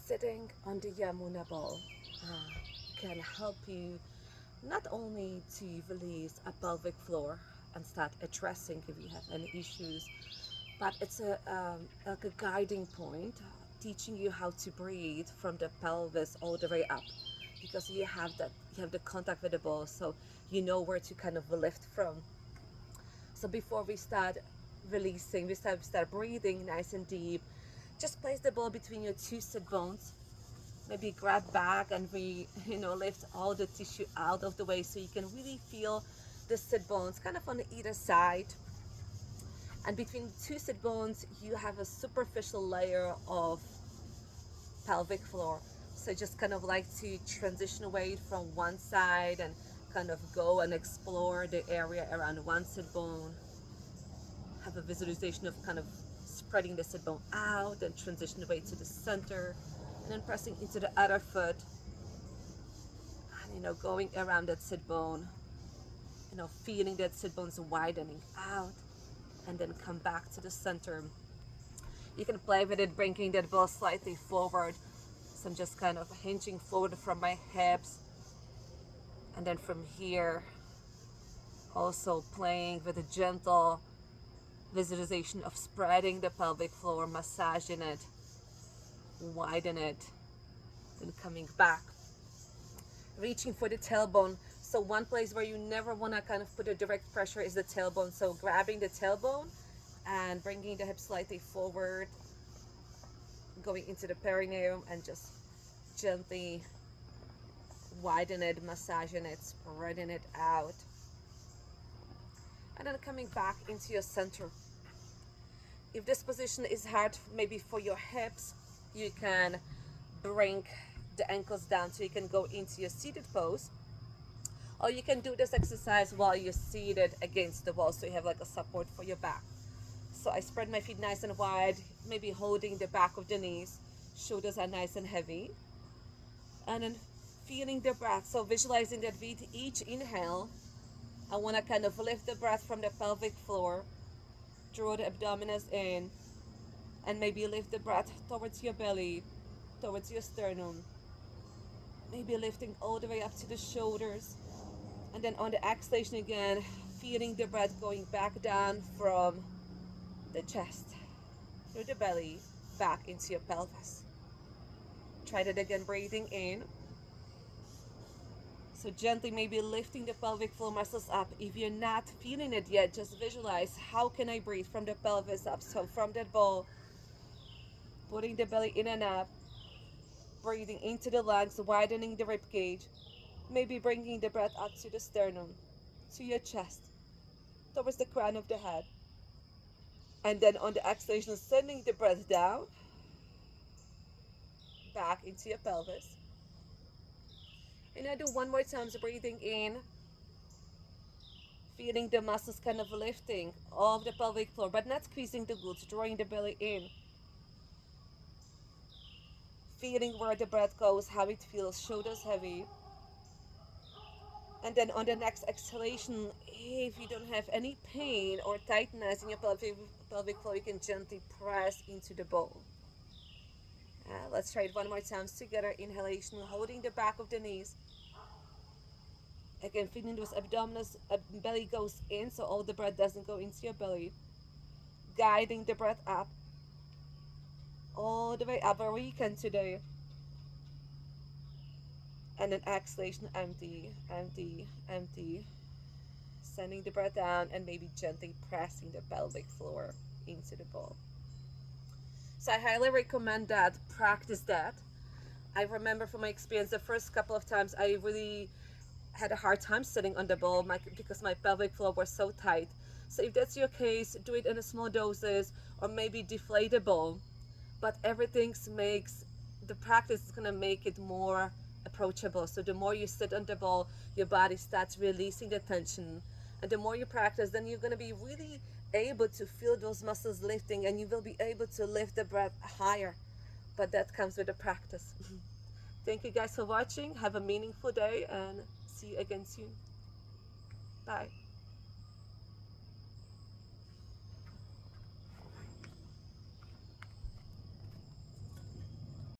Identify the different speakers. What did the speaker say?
Speaker 1: Sitting on the Yamuna ball can help you not only to release a pelvic floor and start addressing if you have any issues, but it's like a guiding point, teaching you how to breathe from the pelvis all the way up, because you have the contact with the ball, so you know where to kind of lift from. So before we start releasing, we start breathing nice and deep. Just place the ball between your two sit bones. Maybe grab back and lift all the tissue out of the way so you can really feel the sit bones kind of on either side. And between the two sit bones, you have a superficial layer of pelvic floor. So just kind of like to transition weight from one side and kind of go and explore the area around one sit bone. Have a visualization of kind of spreading the sit bone out and transition the weight to the center, and then pressing into the other foot, and going around that sit bone, feeling that sit bones widening out, and then come back to the center. You can play with it, bringing that ball slightly forward. So I'm just kind of hinging forward from my hips, and then from here also playing with a gentle visualization of spreading the pelvic floor, massaging it, widen it, then coming back, reaching for the tailbone. So one place where you never want to kind of put a direct pressure is the tailbone. So grabbing the tailbone and bringing the hips slightly forward, going into the perineum, and just gently widen it, massaging it, spreading it out, and then coming back into your center. If this position is hard maybe for your hips, you can bring the ankles down so you can go into your seated pose, or you can do this exercise while you're seated against the wall, so you have like a support for your back. So I spread my feet nice and wide, maybe holding the back of the knees, shoulders are nice and heavy, and then feeling the breath. So visualizing that with each inhale, I want to kind of lift the breath from the pelvic floor, draw the abdominis in, and maybe lift the breath towards your belly, towards your sternum, maybe lifting all the way up to the shoulders. And then on the exhalation again, feeling the breath going back down from the chest, through the belly, back into your pelvis. Try that again, breathing in. So gently maybe lifting the pelvic floor muscles up. If you're not feeling it yet, just visualize, how can I breathe from the pelvis up? So from that ball, putting the belly in and up, breathing into the lungs, widening the rib cage, maybe bringing the breath up to the sternum, to your chest, towards the crown of the head. And then on the exhalation, sending the breath down, back into your pelvis. And I do one more time, so breathing in, feeling the muscles kind of lifting off the pelvic floor, but not squeezing the glutes, drawing the belly in. Feeling where the breath goes, how it feels, shoulders heavy. And then on the next exhalation, if you don't have any pain or tightness in your pelvic floor, you can gently press into the ball. Let's try it one more time together. Inhalation, holding the back of the knees. Again, feeling those abdominals, belly goes in, so all the breath doesn't go into your belly. Guiding the breath up, all the way up, where you can today. And then exhalation, empty, empty, empty. Sending the breath down and maybe gently pressing the pelvic floor into the ball. So I highly recommend that, practice that. I remember from my experience, the first couple of times I really had a hard time sitting on the ball because my pelvic floor was so tight. So if that's your case, do it in a small doses, or maybe deflate the ball. But everything makes the practice is gonna make it more approachable. So the more you sit on the ball, your body starts releasing the tension, and the more you practice, then you're gonna be really able to feel those muscles lifting, and you will be able to lift the breath higher. But that comes with the practice. Thank you guys for watching. Have a meaningful day, and see you again soon. Bye.